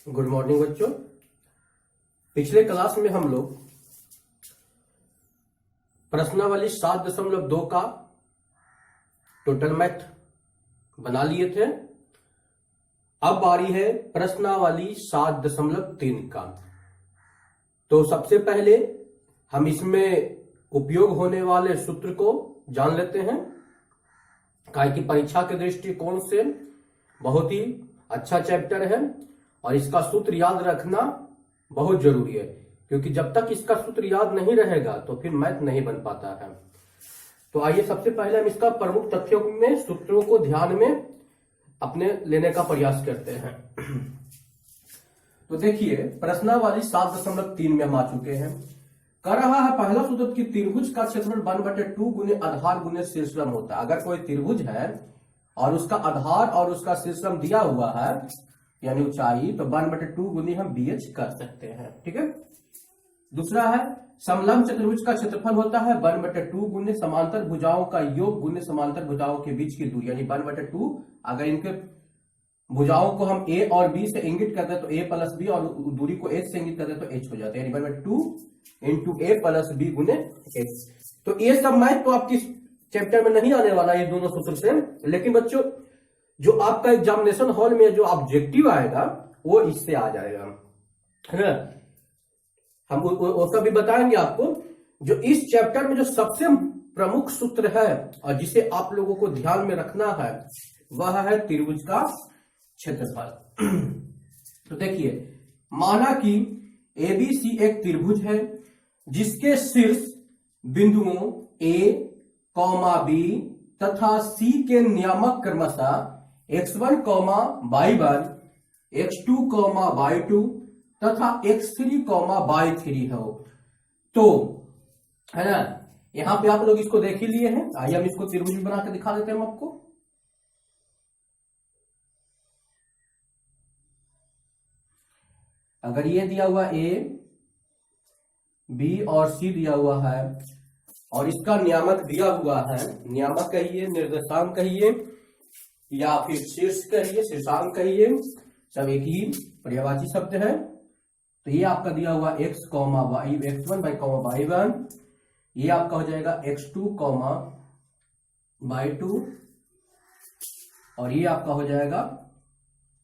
Good morning बच्चों। पिछले class में हम लोग प्रश्नावली 7.2 का टोटल मैथ बना लिए थे। अब बारी है प्रश्नावली 7.3 का। तो सबसे पहले हम इसमें उपयोग होने वाले सूत्र को जान लेते हैं, काहे कि परीक्षा के दृष्टिकोण से बहुत ही अच्छा चैप्टर है और इसका सूत्र याद रखना बहुत जरूरी है, क्योंकि जब तक इसका सूत्र याद नहीं रहेगा तो फिर मैथ नहीं बन पाता है। तो आइए सबसे पहले हम इसका प्रमुख तथ्यों में सूत्रों को ध्यान में अपने लेने का प्रयास करते हैं। तो देखिए, प्रश्नावली 7.3 में हम आ चुके हैं। कर रहा है पहला सूत्र कि त्रिभुज का क्षेत्रफल 1/2 गुने आधार गुने शीर्षम होता है। अगर कोई त्रिभुज है और उसका आधार और उसका शीर्षम दिया हुआ है यानी ऊंचाई, तो 1/2 गुनी हम BH कर सकते हैं। ठीक है। दूसरा है समलंब चतुर्भुज का क्षेत्रफल होता है 1/2 गुने समांतर भुजाओं का योग गुने समांतर भुजाओं के बीच की दूरी, यानी 1/2। अगर इनके भुजाओं को हम A और B से इंगित करते हैं तो A प्लस B, और दूरी को H से इंगित करते हैं तो H हो जाता है, यानी 1/2 इंटू A प्लस B गुने H। तो ये सब मैथ तो आपकी चैप्टर में नहीं आने वाला ये दोनों सूत्र से, लेकिन बच्चों जो आपका एग्जामिनेशन हॉल में जो ऑब्जेक्टिव आएगा वो इससे आ जाएगा, है ना। हम उसका भी बताएंगे आपको। जो इस चैप्टर में जो सबसे प्रमुख सूत्र है और जिसे आप लोगों को ध्यान में रखना है वह है त्रिभुज का क्षेत्रफल। तो देखिए, माना कि ABC एक त्रिभुज है जिसके शीर्ष बिंदुओं A, B तथा C के नियामक क्रमशः x1, y1, x2, y2 तथा x3, y3 हो। तो है ना, यहां पे आप लोग इसको देख ही लिए हैं। आइए हम इसको त्रिभुज बना के दिखा देते हैं हम आपको। अगर ये दिया हुआ A, B और C दिया हुआ है और इसका नियामक दिया हुआ है, नियामक कहिए, निर्देशांक कहिए या फिर शीर्ष कहिए, शीर्षांक कहिए, सब एक ही पर्यायवाची शब्द है। तो ये आपका दिया हुआ x, y, x1 y1, ये आपका हो जाएगा x2, y2 और ये आपका हो जाएगा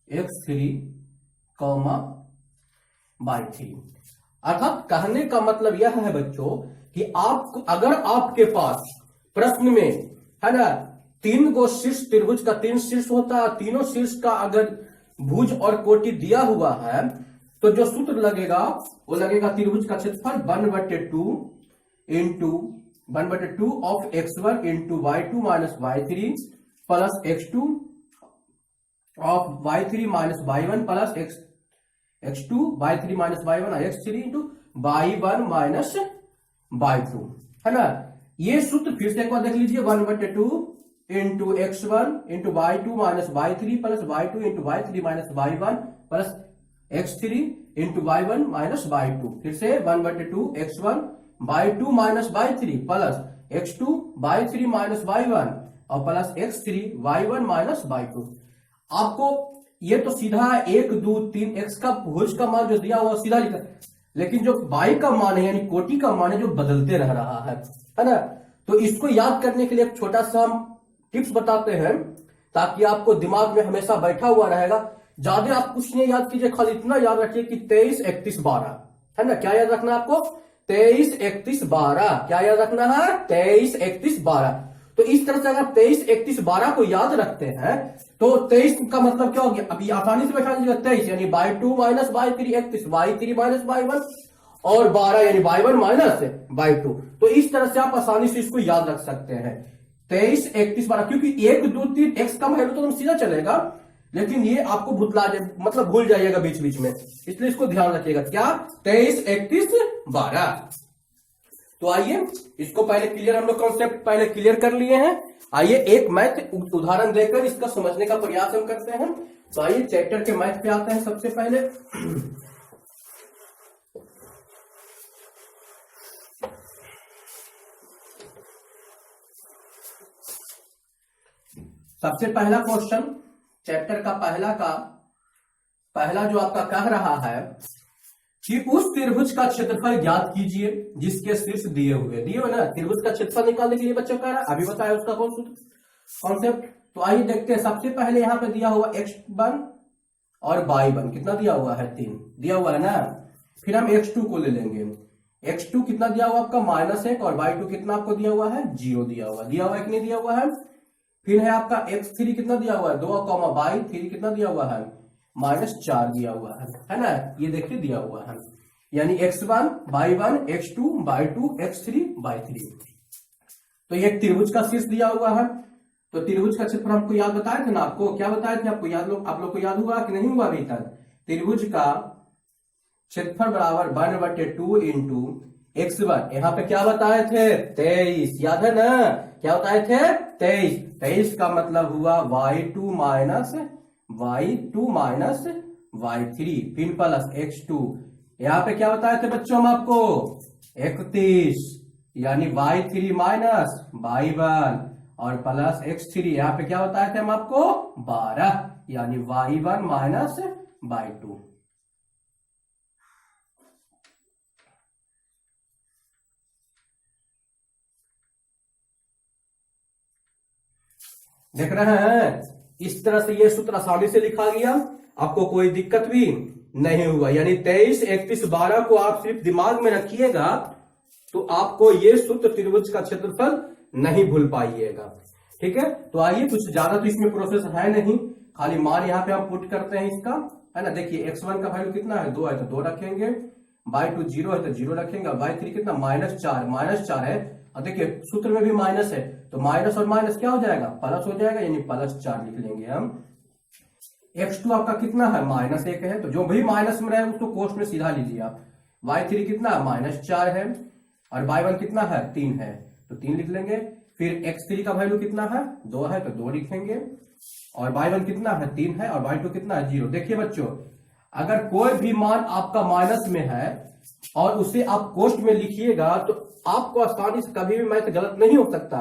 x3, y3। अर्थात कहने का मतलब यह है बच्चों कि आप अगर आपके पास प्रश्न में, है ना, 3 गो शीर्ष त्रिभुज का 3 शीर्ष होता है, तीनों शीर्ष का अगर भुज और कोटि दिया हुआ है तो जो सूत्र लगेगा वो लगेगा त्रिभुज का क्षेत्रफल 1/2 into 1/2 of x1 into y2 minus y3 plus x2 of y3 minus y1 plus x2 y3 minus y1 और x3 into y1 minus y2, है ना। ये सूत्र फिर से एक बार देख लीजिए, 1/2 into x1 into y2 minus y3 plus y2 into y3 minus y1 plus x3 into y1 minus y2। फिर से 1/2 x1 y2 minus y3 plus x2 y3 minus y1 और plus x3 y1 minus y2। आपको ये तो सीधा 1 2 3 x का भुज का मान जो दिया हुआ सीधा लिखा, लेकिन जो y का मान है यानी कोटि का मान है जो बदलते रह रहा है ना। तो इसको याद करने के लिए एक छोटा सा हम टिप्स बताते हैं ताकि आपको दिमाग में हमेशा बैठा हुआ रहेगा। ज्यादा आप कुछ नहीं याद कीजिए, खाली इतना याद रखिए कि 23 31 12, है ना। क्या याद रखना है आपको? 23 31 12। क्या याद रखना है? 23 31 12। तो इस तरह से अगर 23 31 12 को याद रखते हैं तो 23 का मतलब क्या हो गया, अभी आसानी से बैठा दीजिएगा 23 यानी y2 minus y3, 31 y3 minus y1 और 12 यानी y1 माइनस y2। तो इस तरह से आप आसानी से इसको याद रख सकते हैं 23 31 12, क्योंकि 1 2 3 x का वैल्यू तो सीधा चलेगा, लेकिन ये आपको भुतला जाए, मतलब भूल जाइएगा बीच बीच में, इसलिए इसको ध्यान रखिएगा। क्या? 23 31 12। तो आइए इसको पहले क्लियर, हम लोग कॉन्सेप्ट पहले क्लियर कर लिए हैं। आइए एक मैथ उदाहरण देकर इसका समझने का प्रयास हम करते हैं। तो आइए चैप्टर के मैथ पे आते हैं सबसे पहले। सबसे पहला क्वेश्चन चैप्टर का पहला जो आपका कह रहा है कि उस त्रिभुज का क्षेत्रफल ज्ञात कीजिए जिसके शीर्ष दिए हुए ना, त्रिभुज का क्षेत्रफल निकालने के लिए बच्चों कह रहा है, अभी बताया उसका कौन कॉन्सेप्ट। तो आइए देखते हैं, सबसे पहले यहाँ पे दिया हुआ x1 और y1 कितना दिया हुआ है, 3 दिया हुआ है ना। फिर हम x2 को ले लेंगे, x2 कितना दिया हुआ आपका -1 और y2 कितना आपको दिया हुआ है, 0 दिया हुआ है कि नहीं दिया हुआ है। फिर है आपका x3 कितना दिया हुआ है, 2, y3 कितना दिया हुआ है, -4 दिया हुआ है ना, ये देखिए दिया हुआ है, यानी x1 y1 x2 y2 x3 y3। तो ये त्रिभुज का शीर्ष दिया हुआ है। तो त्रिभुज का क्षेत्रफल हमको याद बताए थे ना, आपको क्या बताए थे, आपको याद आप लोग को याद हुआ कि नहीं हुआ अभी तक। त्रिभुज का क्षेत्रफल बराबर 1/2 इंटू x1, यहाँ पे क्या बताए थे, 23, याद है ना, क्या बताए थे, 23 का मतलब हुआ y2 माइनस y3 फिर प्लस x2, यहाँ पे क्या बताए थे बच्चों हम आपको, 31, यानी y3 माइनस y1 और प्लस x3, यहाँ पे क्या बताए थे हम आपको, 12, यानी y1 माइनस y2। देख रहे हैं, इस तरह से ये सूत्र आसानी से लिखा गया, आपको कोई दिक्कत भी नहीं हुआ। यानी 23, 31, 12 को आप सिर्फ दिमाग में रखिएगा तो आपको ये सूत्र त्रिभुज का क्षेत्रफल नहीं भूल पाइएगा। ठीक है, तो आइए, कुछ ज्यादा तो इसमें प्रोसेस है नहीं, खाली मान यहाँ पे हम पुट करते हैं इसका, है ना। देखिए x1 का वैल्यू कितना है, 2 है तो 2 रखेंगे, y2 0 है तो 0 रखेंगे, y3 कितना -4 है, और देखिए सूत्र में भी माइनस है, तो माइनस और माइनस क्या हो जाएगा, प्लस हो जाएगा, यानी +4 लिख लेंगे हम। x2 आपका कितना है, -1 है, तो जो भी माइनस में रहे उसको कोष्ठ में सीधा लीजिए आप। y3 कितना -4 है और y1 कितना है, 3 है, तो 3 लिख लेंगे। फिर x3 का वैल्यू कितना है, 2 है तो 2 लिखेंगे, और y1 कितना है, 3 है, और y2 कितना है, 0। देखिए बच्चों, अगर कोई भी मान आपका माइनस में है और उसे आप कोष्ठ में लिखिएगा तो आपको आसानी से कभी भी मैथ गलत नहीं हो सकता,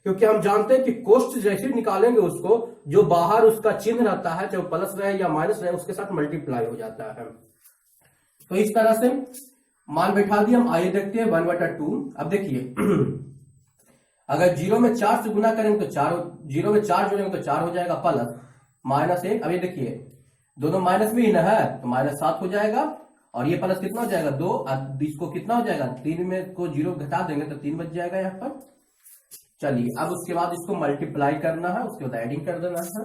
क्योंकि हम जानते हैं कि कोष्ठ जैसे निकालेंगे उसको, जो बाहर उसका चिन्ह रहता है, चाहे प्लस रहे या माइनस रहे, उसके साथ मल्टीप्लाई हो जाता है। तो इस तरह से मान बैठा दिए हम। आइए देखते हैं 1/2। अब देखिए अगर 0 में 4 से गुना करेंगे तो 4, 0 में 4 जोड़ेंगे तो 4 हो जाएगा, प्लस -1। अब ये देखिए दोनों माइनस में ही ना है तो -7 हो जाएगा, और ये प्लस कितना हो जाएगा, 2, इसको कितना हो जाएगा, 3 में को 0 घटा देंगे तो 3 बच जाएगा यहाँ पर। चलिए अब उसके बाद इसको मल्टीप्लाई करना है, उसके बाद एडिंग कर देना है।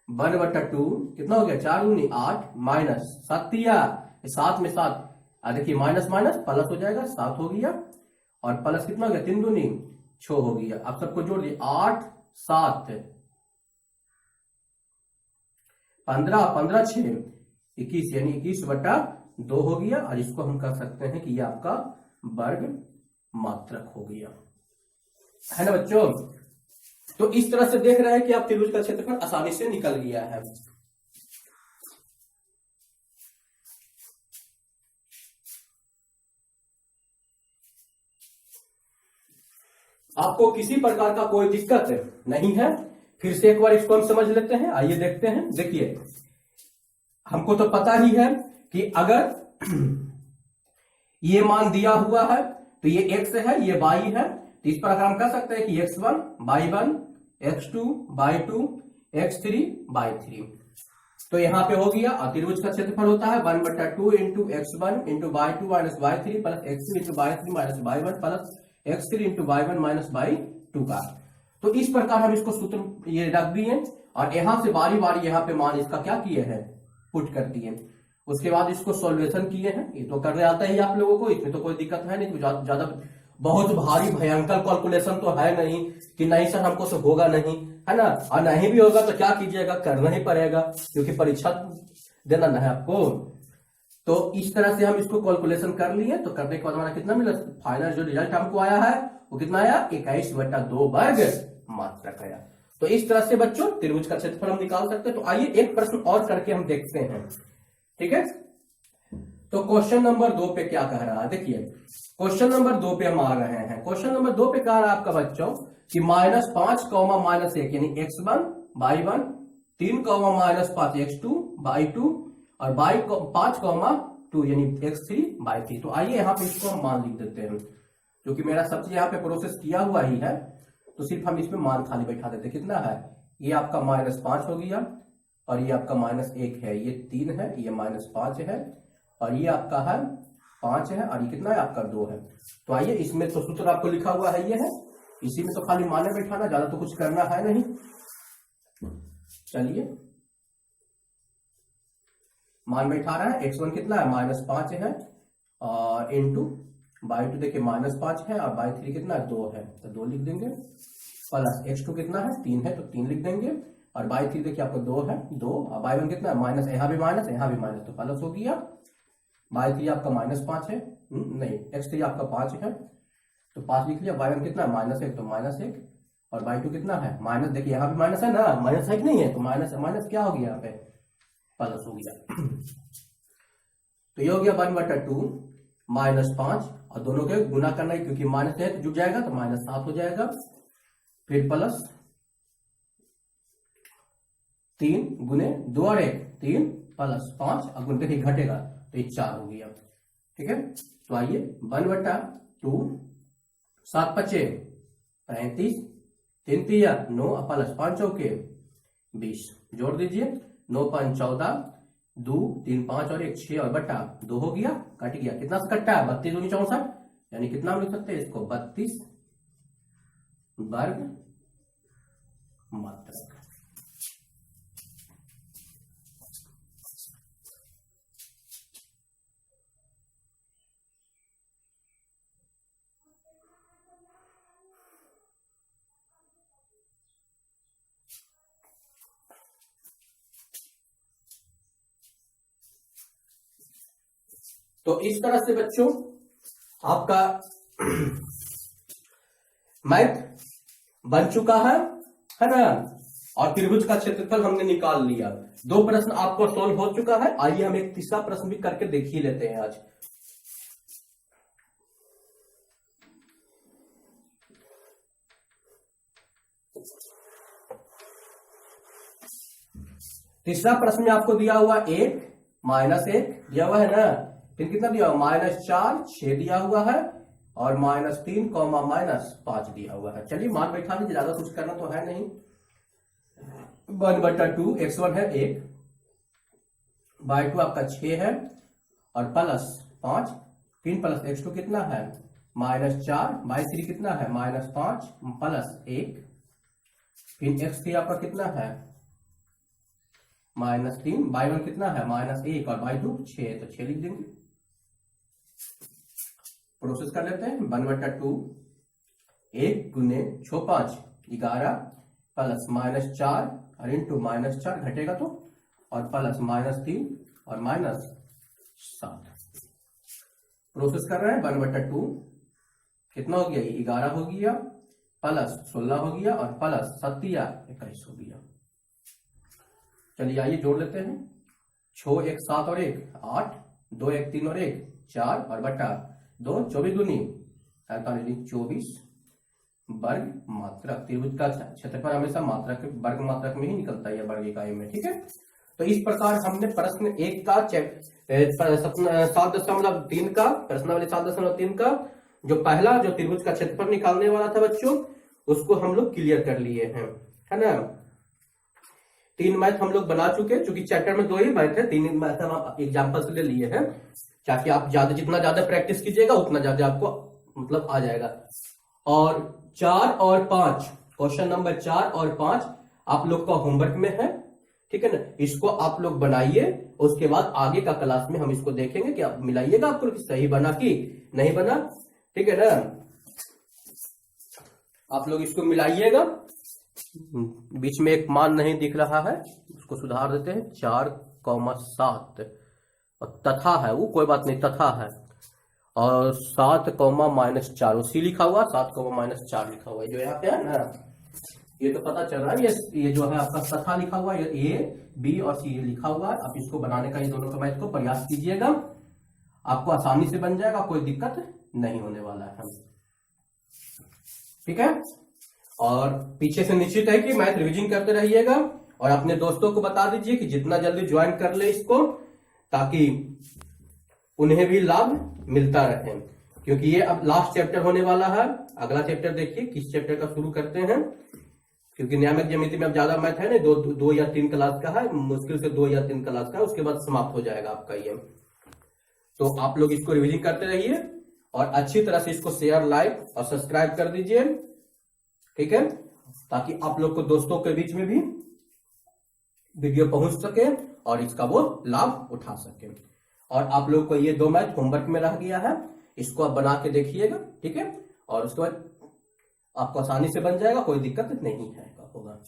1/2 कितना हो गया, 4 दूनी 8 माइनस 7 में 7, देखिए माइनस माइनस प्लस हो जाएगा, 7 हो गया, और प्लस कितना हो गया, 3 दूनी 6 हो गया। अब सबको जोड़ दिए, 8 7 15 15 6 21, यानी 21/2 हो गया, और इसको हम कह सकते हैं कि ये आपका वर्ग मात्रक हो गया, है ना बच्चों। तो इस तरह से देख रहे हैं कि आप त्रिभुज का क्षेत्रफल आसानी से निकल गया है। आपको किसी प्रकार का कोई दिक्कत नहीं है, फिर से एक बार इसको हम समझ लेते हैं। आइए देखते हैं। देखिए हमको तो पता ही है कि अगर ये मान दिया हुआ है तो ये x है, ये y है, तो इस प्रकार हम कह सकते हैं कि x1 y1 x2 y2 x3 y3। तो यहां पे हो गया, त्रिभुज का क्षेत्रफल होता है 1/2 into x1 into y2 minus y3 plus x2 into y3 minus y1 plus x3 into y1 minus y2 का। तो इस प्रकार हम इसको सूत्र ये रख दिए, और यहां से बारी बारी यहाँ पे मान इसका क्या किए हैं, पुट कर दिए। उसके बाद इसको सॉल्यूशन किए हैं, ये तो करने आता ही आप लोगों को, इसमें तो कोई दिक्कत है नहीं, ज्यादा बहुत भारी भयंकर कैलकुलेशन तो है नहीं कि नहीं सर हमको से होगा नहीं, है ना, और नहीं भी होगा तो क्या कीजिएगा, करना ही पड़ेगा, क्योंकि परीक्षा देना ना है आपको। तो इस तरह से हम इसको कैलकुलेशन कर लिए, तो करने के बाद हमारा कितना मिला, फाइनल जो रिजल्ट हमको आया है वो कितना आया, 21/2 वर्ग मात्रक आया। तो इस तरह से बच्चों त्रिभुज का क्षेत्रफल हम निकाल सकते हैं। तो आइए एक प्रश्न और करके हम देखते हैं, ठीक है। तो क्वेश्चन नंबर 2 पे क्या कह रहा है, देखिए क्वेश्चन नंबर 2 पे हम आ रहे हैं। क्वेश्चन नंबर 2 पे कह रहा है आपका बच्चों कि -5, -1 यानी x1 y1 3, -5 x2 y2 और 5,2 यानी x3/3। तो आइए यहाँ पे इसको हम मान लिख देते हैं, क्योंकि मेरा सब चीज यहाँ पे प्रोसेस किया हुआ ही है, तो सिर्फ हम इसमें मान खाली बैठा देते। कितना है, ये आपका -5 हो गया, और ये आपका -1 है, ये 3 है, ये -5 है, और ये आपका है 5 है, और ये कितना है आपका 2 है। तो आइए इसमें तो सूत्र आपको लिखा हुआ है, ये है, इसी में तो खाली माने बैठाना, ज्यादा तो कुछ करना है नहीं। चलिए मान बैठा रहा है, x1 कितना है -5 है, और इंटू बाई 2 देखिए -5 है, और बाई 3 कितना है 2 है, तो 2 लिख देंगे, प्लस x2 कितना है 3 है, तो 3 लिख देंगे, और बाई 3 देखिए आपको 2 है 2, और बाई 1 कितना है माइनस, यहाँ भी माइनस यहाँ भी माइनस, तो प्लस हो गया। बाई 3 आपका -5 है, नहीं x3 आपका 5 है, तो 5 लिख लिया। बाई 1 कितना है -1, तो -1, और बाई 2 कितना है माइनस, देखिए यहाँ भी माइनस है ना, माइनस है कि नहीं है, तो माइनस माइनस क्या हो गया यहाँ पे प्लस हो गया। तो ये हो गया 1/2 -5, और दोनों के गुना करना है, क्योंकि माइनस है तो जुड़ जाएगा, तो -7 हो जाएगा, फिर प्लस 3 गुने 2 और 1 3 प्लस 5, और गुण देखिए घटेगा तो ये 4 हो गया। ठीक है, तो आइए 1/2 7 5 35, 3 3 9, प्लस 5 चौके 20, जोड़ दीजिए, 9 5 14, 2 3 5 और 1 6, और बटा 2 हो गया, कट गया, कितना से कटता है 32 दूनी 64, यानी कितना हम लिख सकते हैं इसको 32 वर्ग मात्रक। तो इस तरह से बच्चों आपका मैथ बन चुका है ना, और त्रिभुज का क्षेत्रफल हमने निकाल लिया। 2 प्रश्न आपको सॉल्व हो चुका है। आइए हम एक तीसरा प्रश्न भी करके देख ही लेते हैं आज। तीसरा प्रश्न में आपको दिया हुआ 1 -1 दिया हुआ है ना, फिर कितना दिया हुआ -4 6 दिया हुआ है, और -3 -5 दिया हुआ है। चलिए मान बैठा दीजिए, ज्यादा कुछ करना तो है नहीं। 1/2 x1 है 1, बाई 2 आपका 6 है, और प्लस 5, 3 प्लस x2 कितना है -4, बाई 3 कितना है -5 प्लस 1, फिर x3 आपका कितना है -3, बाई 1 कितना है -1, और बाई 2 6, तो 6 लिख देंगे। प्रोसेस कर लेते हैं। 1/2 1 गुने 6 5 11, प्लस -4 और इंटू -4 घटेगा तो, और प्लस -3 और -7। प्रोसेस कर रहे हैं। 1/2 कितना हो गया, 11 हो गया, प्लस 16 हो गया, और प्लस 7 21 हो गया। चलिए आइए जोड़ लेते हैं। 6 1 7 और 1 8, 2 1 3 और 1 4, और बटा 2 24 दूनी 48, 24 वर्ग मात्रक। त्रिभुज का क्षेत्रफल हमेशा मात्रक वर्ग मात्रक में ही निकलता है, वर्ग इकाई में। ठीक है, तो इस प्रकार हमने प्रश्न 1 का 7.3 का प्रश्नावली 7.3 का जो पहला जो त्रिभुज का क्षेत्रफल निकालने वाला था बच्चों, उसको हम लोग क्लियर कर लिए हैं, है ना। 3 मैथ हम लोग बना चुके, क्योंकि चैप्टर में 2 ही मैथ है, 3 मैथ हम आप एग्जाम्पल से ले लिए हैं, ताकि आप जितना ज्यादा प्रैक्टिस कीजिएगा उतना ज्यादा आपको मतलब आ जाएगा। और 4 और 5 क्वेश्चन नंबर 4 और 5 आप लोग का होमवर्क में है, ठीक है ना। इसको आप लोग बनाइए, उसके बाद आगे का क्लास में हम इसको देखेंगे कि आप मिलाइएगा आपको सही बना कि नहीं बना, ठीक है ना। आप लोग इसको मिलाइएगा। बीच में एक मान नहीं दिख रहा है, उसको सुधार देते हैं। 4,7 और तथा है, वो कोई बात नहीं, तथा है, और 7,-4 सी लिखा हुआ, 7,-4 लिखा हुआ है जो यहाँ पे है ना, ये तो पता चल रहा है। ये जो है आपका तथा लिखा हुआ है, ए बी और सी लिखा हुआ है। आप इसको बनाने का ये दोनों का मैथ को प्रयास कीजिएगा, आपको आसानी से बन जाएगा, कोई दिक्कत नहीं होने वाला है, ठीक है। और पीछे से निश्चित है कि मैथ रिवीजन करते रहिएगा, और अपने दोस्तों को बता दीजिए कि जितना जल्दी ज्वाइन कर ले इसको, ताकि उन्हें भी लाभ मिलता रहे। क्योंकि ये अब लास्ट चैप्टर होने वाला है। अगला चैप्टर देखिए किस चैप्टर का शुरू करते हैं, क्योंकि नियामक ज्यामिति में अब ज्यादा मैथ है नहीं, दो या तीन क्लास का है, मुश्किल से 2 या 3 क्लास का, उसके बाद समाप्त हो जाएगा आपका ये। तो आप लोग इसको रिवीजन करते रहिए और अच्छी तरह से इसको शेयर, लाइक और सब्सक्राइब कर दीजिए, ठीक है, ताकि आप लोग को दोस्तों के बीच में भी वीडियो पहुंच सके और इसका वो लाभ उठा सके। और आप लोग को ये 2 मैथ होमवर्क में रह गया है, इसको आप बना के देखिएगा, ठीक है, और उसके बाद आपको आसानी से बन जाएगा, कोई दिक्कत नहीं है होगा।